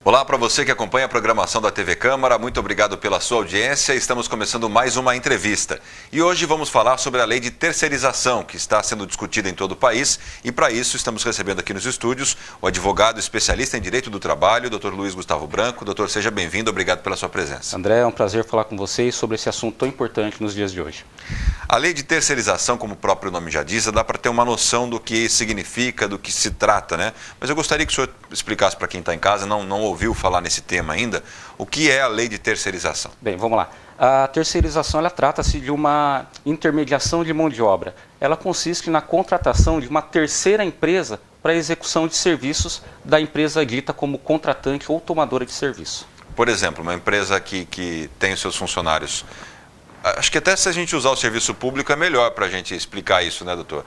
Olá para você que acompanha a programação da TV Câmara, muito obrigado pela sua audiência. Estamos começando mais uma entrevista. E hoje vamos falar sobre a lei de terceirização, que está sendo discutida em todo o país. E para isso estamos recebendo aqui nos estúdios o advogado especialista em Direito do Trabalho, Dr. Luiz Gustavo Branco. Doutor, seja bem-vindo, obrigado pela sua presença. André, é um prazer falar com vocês sobre esse assunto tão importante nos dias de hoje. A lei de terceirização, como o próprio nome já diz, dá para ter uma noção do que significa, do que se trata, né? Mas eu gostaria que o senhor explicasse para quem está em casa, não ouviu falar nesse tema ainda, o que é a lei de terceirização? Bem, vamos lá. A terceirização, ela trata-se de uma intermediação de mão de obra. Ela consiste na contratação de uma terceira empresa para a execução de serviços da empresa dita como contratante ou tomadora de serviço. Por exemplo, uma empresa que tem os seus funcionários. Acho que até se a gente usar o serviço público é melhor para a gente explicar isso, né, doutor?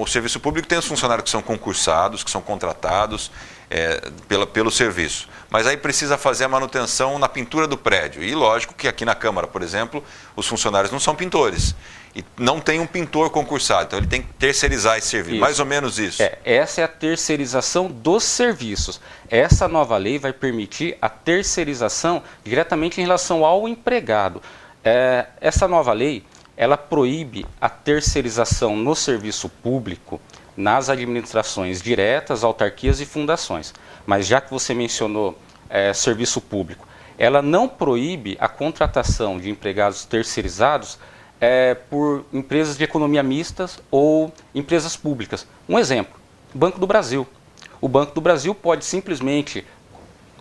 O serviço público tem os funcionários que são concursados, que são contratados pelo serviço. Mas aí precisa fazer a manutenção na pintura do prédio. E lógico que aqui na Câmara, por exemplo, os funcionários não são pintores. E não tem um pintor concursado, então ele tem que terceirizar esse serviço. Isso. Mais ou menos isso. Essa é a terceirização dos serviços. Essa nova lei vai permitir a terceirização diretamente em relação ao empregado. Essa nova lei, ela proíbe a terceirização no serviço público, nas administrações diretas, autarquias e fundações. Mas já que você mencionou serviço público, ela não proíbe a contratação de empregados terceirizados por empresas de economia mistas ou empresas públicas. Um exemplo, Banco do Brasil. O Banco do Brasil pode simplesmente,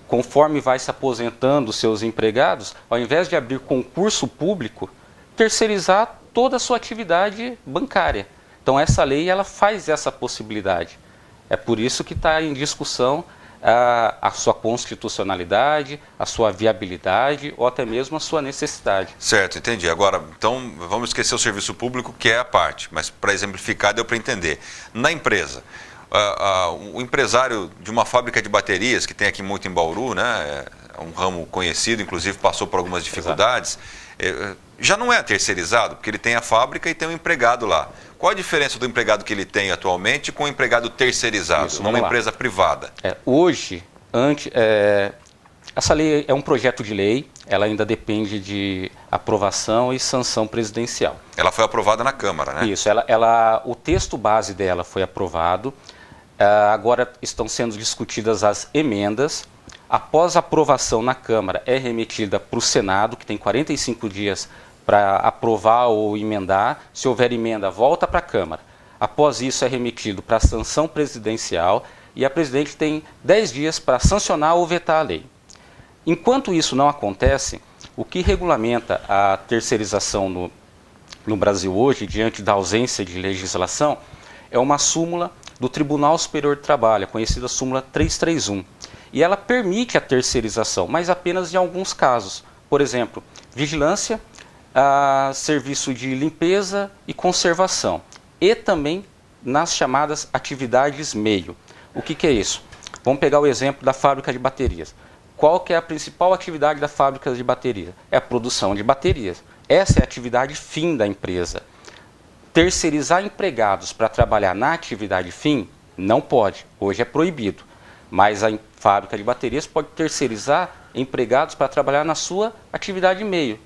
conforme vai se aposentando os seus empregados, ao invés de abrir concurso público, terceirizar toda a sua atividade bancária. Então essa lei ela faz essa possibilidade. É por isso que está em discussão a sua constitucionalidade, a sua viabilidade ou até mesmo a sua necessidade. Certo, entendi. Agora, então, vamos esquecer o serviço público, que é a parte, mas para exemplificar deu para entender. Na empresa, o empresário de uma fábrica de baterias, que tem aqui muito em Bauru, né, é um ramo conhecido, inclusive passou por algumas dificuldades, já não é terceirizado, porque ele tem a fábrica e tem um empregado lá. Qual a diferença do empregado que ele tem atualmente com o empregado terceirizado, numa empresa privada? Hoje, essa lei é um projeto de lei, ela ainda depende de aprovação e sanção presidencial. Ela foi aprovada na Câmara, né? Isso, o texto base dela foi aprovado, agora estão sendo discutidas as emendas. Após a aprovação na Câmara, é remetida para o Senado, que tem 45 dias para aprovar ou emendar. Se houver emenda, volta para a Câmara. Após isso, é remetido para a sanção presidencial e a presidente tem 10 dias para sancionar ou vetar a lei. Enquanto isso não acontece, o que regulamenta a terceirização no Brasil hoje, diante da ausência de legislação, é uma súmula do Tribunal Superior do Trabalho, a conhecida súmula 331. E ela permite a terceirização, mas apenas em alguns casos. Por exemplo, vigilância, serviço de limpeza e conservação. E também nas chamadas atividades meio. O que é isso? Vamos pegar o exemplo da fábrica de baterias. Qual que é a principal atividade da fábrica de baterias? É a produção de baterias. Essa é a atividade fim da empresa. Terceirizar empregados para trabalhar na atividade fim, não pode. Hoje é proibido. Mas a fábrica de baterias pode terceirizar empregados para trabalhar na sua atividade meio.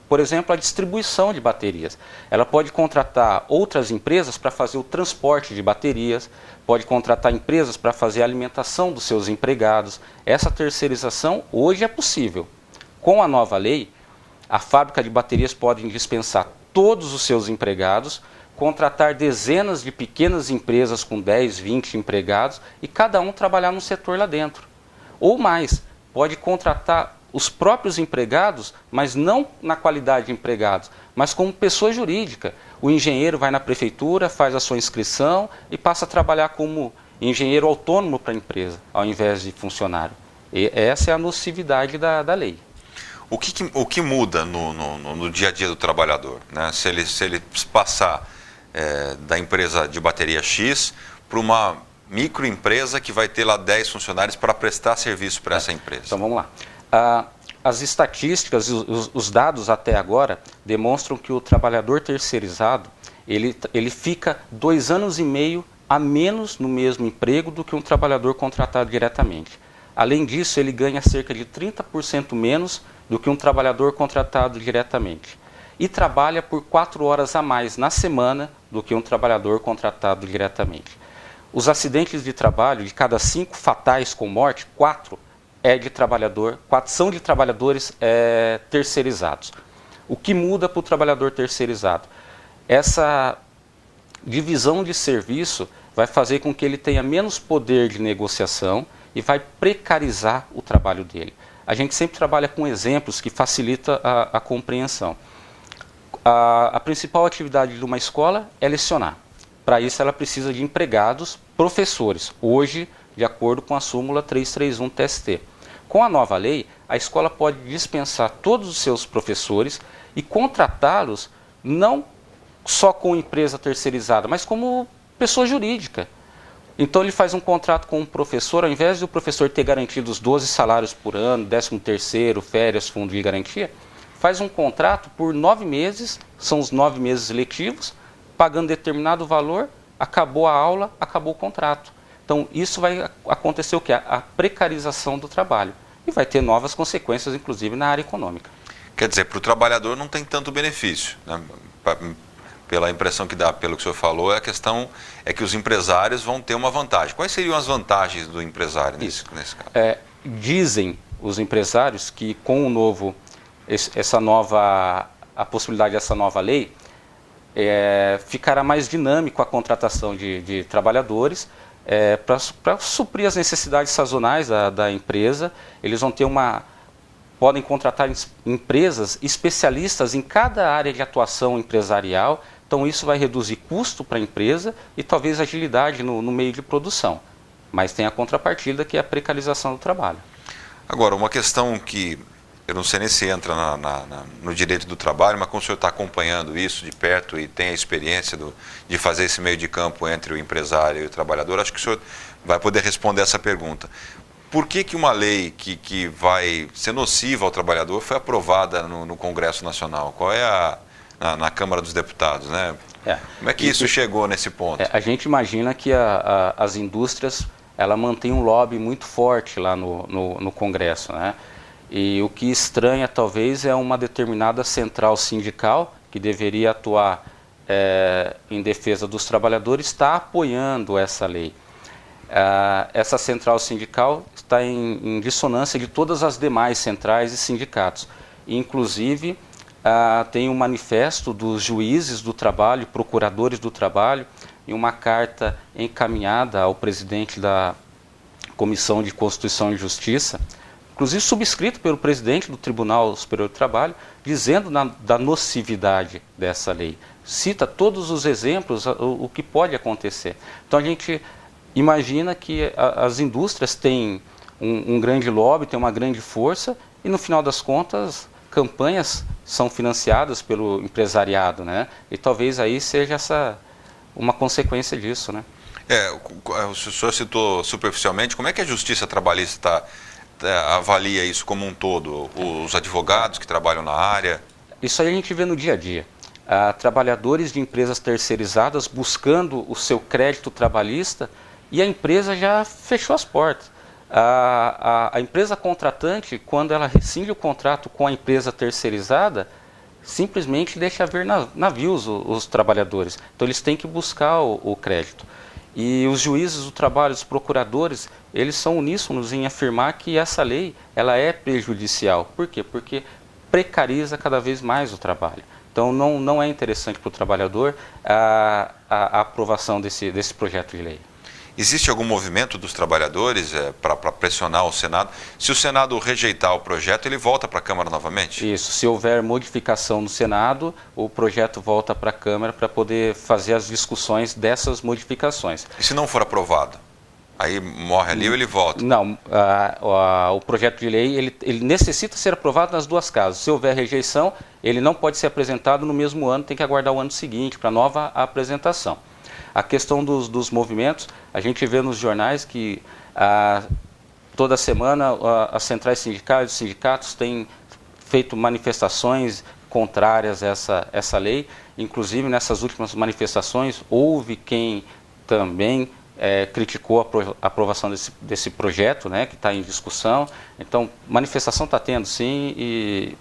Por exemplo, a distribuição de baterias. Ela pode contratar outras empresas para fazer o transporte de baterias, pode contratar empresas para fazer a alimentação dos seus empregados. Essa terceirização hoje é possível. Com a nova lei, a fábrica de baterias pode dispensar todos os seus empregados, contratar dezenas de pequenas empresas com 10, 20 empregados e cada um trabalhar num setor lá dentro. Ou mais, pode contratar os próprios empregados, mas não na qualidade de empregados, mas como pessoa jurídica. O engenheiro vai na prefeitura, faz a sua inscrição e passa a trabalhar como engenheiro autônomo para a empresa, ao invés de funcionário. E essa é a nocividade da lei. O que muda no dia a dia do trabalhador, né? Se ele passar da empresa de bateria X para uma microempresa que vai ter lá 10 funcionários para prestar serviço para essa empresa? Então vamos lá. As estatísticas, os dados até agora demonstram que o trabalhador terceirizado ele fica 2 anos e meio a menos no mesmo emprego do que um trabalhador contratado diretamente. Além disso, ele ganha cerca de 30% menos do que um trabalhador contratado diretamente. E trabalha por 4 horas a mais na semana do que um trabalhador contratado diretamente. Os acidentes de trabalho, de cada 5 fatais com morte, 4 são de trabalhadores terceirizados. O que muda para o trabalhador terceirizado? Essa divisão de serviço vai fazer com que ele tenha menos poder de negociação e vai precarizar o trabalho dele. A gente sempre trabalha com exemplos que facilitam a compreensão. A principal atividade de uma escola é lecionar. Para isso ela precisa de empregados, professores, hoje de acordo com a súmula 331 TST. Com a nova lei, a escola pode dispensar todos os seus professores e contratá-los não só com empresa terceirizada, mas como pessoa jurídica. Então ele faz um contrato com um professor, ao invés de o professor ter garantido os 12 salários por ano, 13º, férias, fundo de garantia, faz um contrato por 9 meses, são os 9 meses letivos, pagando determinado valor, acabou a aula, acabou o contrato. Então isso vai acontecer o quê? A precarização do trabalho. E vai ter novas consequências, inclusive na área econômica. Quer dizer, para o trabalhador não tem tanto benefício, né? Pela impressão que dá, pelo que o senhor falou, a questão é que os empresários vão ter uma vantagem. Quais seriam as vantagens do empresário nesse caso? Dizem os empresários que com a possibilidade dessa nova lei, ficará mais dinâmico a contratação de trabalhadores para suprir as necessidades sazonais da empresa. Eles vão ter podem contratar empresas especialistas em cada área de atuação empresarial. Então isso vai reduzir custo para a empresa e talvez agilidade no meio de produção. Mas tem a contrapartida, que é a precarização do trabalho. Agora, uma questão que eu não sei nem se entra no direito do trabalho, mas como o senhor está acompanhando isso de perto e tem a experiência de fazer esse meio de campo entre o empresário e o trabalhador, acho que o senhor vai poder responder essa pergunta. Por que uma lei que vai ser nociva ao trabalhador foi aprovada no Congresso Nacional? Qual é na Câmara dos Deputados, né? Como é que isso chegou nesse ponto? A gente imagina que as indústrias mantêm um lobby muito forte lá no Congresso, né? E o que estranha talvez é uma determinada central sindical que deveria atuar em defesa dos trabalhadores está apoiando essa lei. Essa central sindical está em dissonância de todas as demais centrais e sindicatos. Inclusive, tem um manifesto dos juízes do trabalho, procuradores do trabalho, e uma carta encaminhada ao presidente da Comissão de Constituição e Justiça, inclusive subscrito pelo presidente do Tribunal Superior do Trabalho, dizendo da nocividade dessa lei. Cita todos os exemplos, o que pode acontecer. Então a gente imagina que as indústrias têm um grande lobby, têm uma grande força, e no final das contas, campanhas são financiadas pelo empresariado, né? E talvez aí seja uma consequência disso, né? O senhor citou superficialmente, como é que a Justiça Trabalhista avalia isso como um todo? Os advogados que trabalham na área? Isso aí a gente vê no dia a dia. Trabalhadores de empresas terceirizadas buscando o seu crédito trabalhista e a empresa já fechou as portas. A empresa contratante, quando ela rescinde o contrato com a empresa terceirizada, simplesmente deixa ver navios os trabalhadores. Então eles têm que buscar o crédito. E os juízes do trabalho, os procuradores, eles são uníssonos em afirmar que essa lei ela é prejudicial. Por quê? Porque precariza cada vez mais o trabalho. Então não é interessante para o trabalhador a aprovação desse projeto de lei. Existe algum movimento dos trabalhadores para pressionar o Senado? Se o Senado rejeitar o projeto, ele volta para a Câmara novamente? Isso. Se houver modificação no Senado, o projeto volta para a Câmara para poder fazer as discussões dessas modificações. E se não for aprovado? Aí morre ali ou ele volta? Não. O projeto de lei ele necessita ser aprovado nas duas casas. Se houver rejeição, ele não pode ser apresentado no mesmo ano, tem que aguardar o ano seguinte para nova apresentação. A questão dos movimentos, a gente vê nos jornais que toda semana as centrais sindicais, os sindicatos têm feito manifestações contrárias a essa lei. Inclusive, nessas últimas manifestações, houve quem também criticou a aprovação desse projeto, né, que está em discussão. Então, manifestação está tendo, sim, e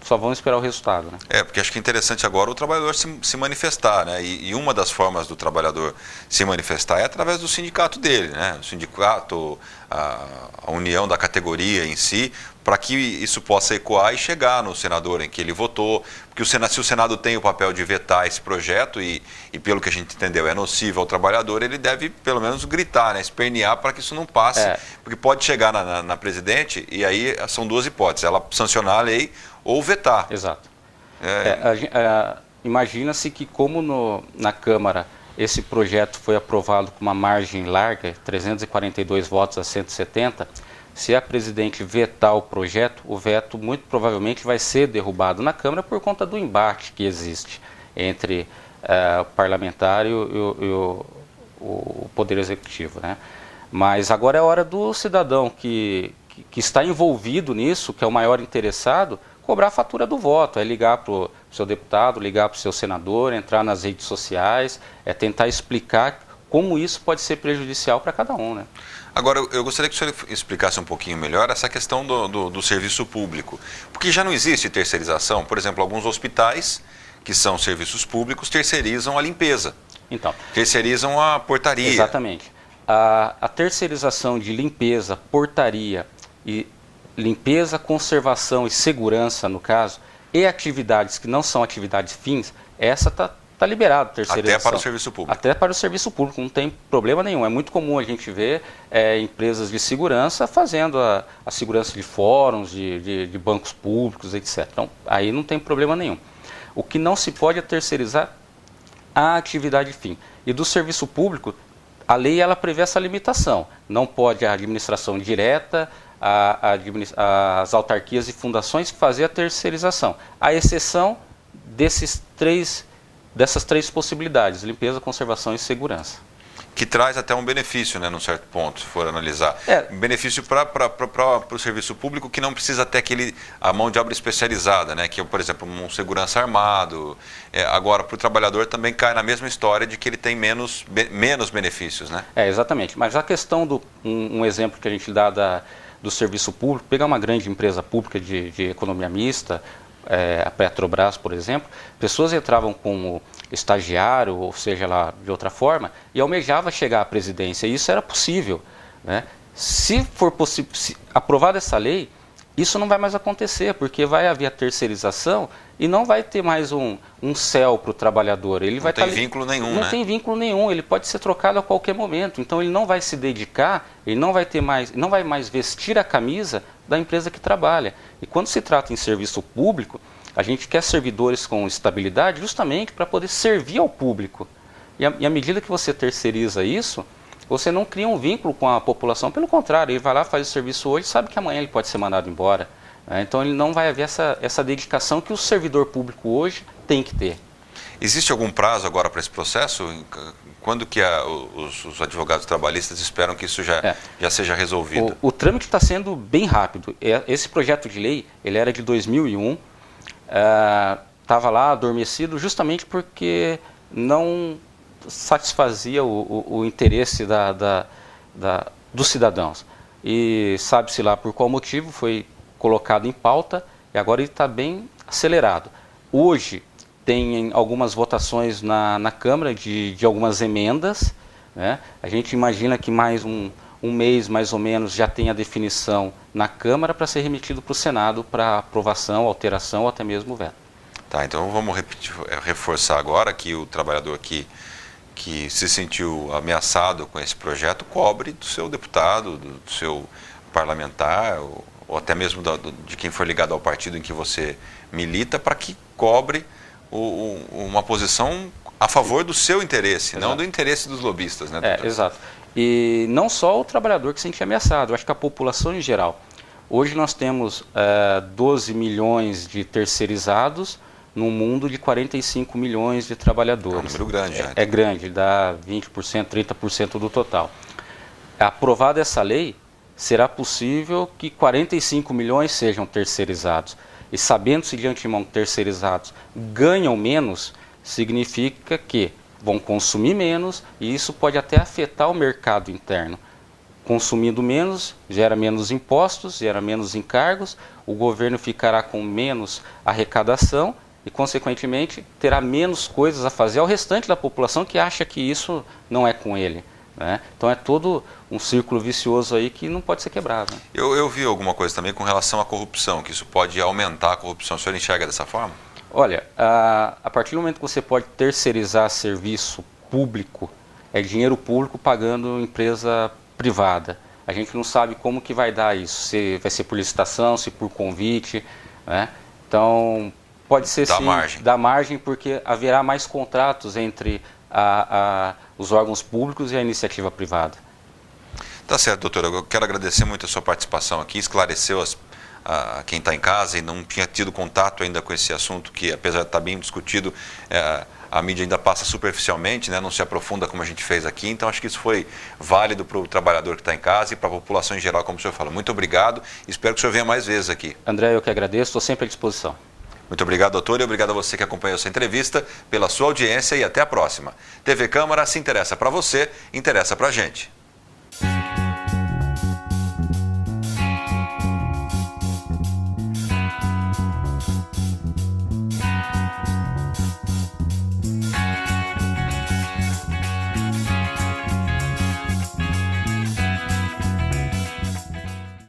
só vamos esperar o resultado, né? Porque acho que é interessante agora o trabalhador se manifestar, né? E uma das formas do trabalhador se manifestar é através do sindicato dele, né? O sindicato, a união da categoria em si, para que isso possa ecoar e chegar no senador em que ele votou, porque se o Senado tem o papel de vetar esse projeto e pelo que a gente entendeu é nocivo ao trabalhador, ele deve pelo menos gritar, né? Espernear para que isso não passe, porque pode chegar na presidente e aí são duas hipóteses, ela sancionar a lei ou vetar. Exato. Imagina-se que como na Câmara esse projeto foi aprovado com uma margem larga, 342 votos a 170, se a presidente vetar o projeto, o veto muito provavelmente vai ser derrubado na Câmara por conta do embate que existe entre o parlamentar e o Poder Executivo, né? Mas agora é a hora do cidadão que está envolvido nisso, que é o maior interessado, cobrar a fatura do voto, é ligar para o seu deputado, ligar para o seu senador, entrar nas redes sociais, tentar explicar como isso pode ser prejudicial para cada um, né? Agora, eu gostaria que o senhor explicasse um pouquinho melhor essa questão do serviço público, porque já não existe terceirização. Por exemplo, alguns hospitais, que são serviços públicos, terceirizam a limpeza, então, terceirizam a portaria. Exatamente. A terceirização de limpeza, portaria e limpeza, conservação e segurança, no caso, e atividades que não são atividades fins, essa está liberada, terceirização. Até para o serviço público. Até para o serviço público, não tem problema nenhum. É muito comum a gente ver empresas de segurança fazendo a segurança de fóruns, de bancos públicos, etc. Então, aí não tem problema nenhum. O que não se pode é terceirizar a atividade fim. E do serviço público, a lei ela prevê essa limitação. Não pode a administração direta, as autarquias e fundações fazer a terceirização, à exceção dessas três possibilidades: limpeza, conservação e segurança. Que traz até um benefício, né, num certo ponto, se for analisar. Um benefício para o serviço público que não precisa ter a mão de obra especializada, né, que é, por exemplo, um segurança armado. Agora, para o trabalhador também cai na mesma história de que ele tem menos benefícios, né? Exatamente. Mas a questão um exemplo que a gente dá do serviço público, pegar uma grande empresa pública de economia mista, a Petrobras, por exemplo, pessoas entravam como estagiário, ou seja lá de outra forma, e almejava chegar à presidência, e isso era possível, né? Se for possível, aprovada essa lei, isso não vai mais acontecer, porque vai haver a terceirização e não vai ter mais um céu para o trabalhador. Ele não tem vínculo nenhum, né? Não tem vínculo nenhum, ele pode ser trocado a qualquer momento, então ele não vai se dedicar, ele não vai mais vestir a camisa da empresa que trabalha. E quando se trata em serviço público, a gente quer servidores com estabilidade justamente para poder servir ao público. E à medida que você terceiriza isso, você não cria um vínculo com a população, pelo contrário, ele vai lá, faz o serviço hoje, sabe que amanhã ele pode ser mandado embora, né? Então ele não vai haver essa dedicação que o servidor público hoje tem que ter. Existe algum prazo agora para esse processo? Quando que os advogados trabalhistas esperam que isso já seja resolvido? O trâmite está sendo bem rápido. Esse projeto de lei, ele era de 2001, estava lá adormecido justamente porque não satisfazia o interesse dos cidadãos. E sabe-se lá por qual motivo foi colocado em pauta e agora ele está bem acelerado. Hoje tem algumas votações na Câmara de algumas emendas, né? A gente imagina que mais um mês, mais ou menos, já tem a definição na Câmara para ser remetido para o Senado para aprovação, alteração ou até mesmo veto. Tá, então vamos reforçar agora que o trabalhador que se sentiu ameaçado com esse projeto cobre do seu deputado, do seu parlamentar, ou até mesmo de quem for ligado ao partido em que você milita, para que cobre uma posição a favor do seu interesse, não do interesse dos lobistas, né, doutor? Exato. E não só o trabalhador que se sente ameaçado, eu acho que a população em geral. Hoje nós temos 12 milhões de terceirizados num mundo de 45 milhões de trabalhadores. É um número grande, já. É grande, dá 20%, 30% do total. Aprovada essa lei, será possível que 45 milhões sejam terceirizados. E sabendo-se de antemão que terceirizados ganham menos, significa que vão consumir menos e isso pode até afetar o mercado interno. Consumindo menos, gera menos impostos, gera menos encargos, o governo ficará com menos arrecadação e, consequentemente, terá menos coisas a fazer ao restante da população que acha que isso não é com ele, né? Então é todo um círculo vicioso aí que não pode ser quebrado. Eu vi alguma coisa também com relação à corrupção, que isso pode aumentar a corrupção. O senhor enxerga dessa forma? Olha, a partir do momento que você pode terceirizar serviço público, é dinheiro público pagando empresa privada. A gente não sabe como que vai dar isso, se vai ser por licitação, se por convite, né? Então, pode ser sim, dá margem porque haverá mais contratos entre os órgãos públicos e a iniciativa privada. Tá certo, doutora. Eu quero agradecer muito a sua participação aqui, esclareceu quem está em casa e não tinha tido contato ainda com esse assunto que, apesar de estar bem discutido, a mídia ainda passa superficialmente, né, não se aprofunda como a gente fez aqui. Então, acho que isso foi válido para o trabalhador que está em casa e para a população em geral, como o senhor fala. Muito obrigado. Espero que o senhor venha mais vezes aqui. André, eu que agradeço. Estou sempre à disposição. Muito obrigado, doutor, e obrigado a você que acompanhou essa entrevista, pela sua audiência e até a próxima. TV Câmara, se interessa para você, interessa para a gente.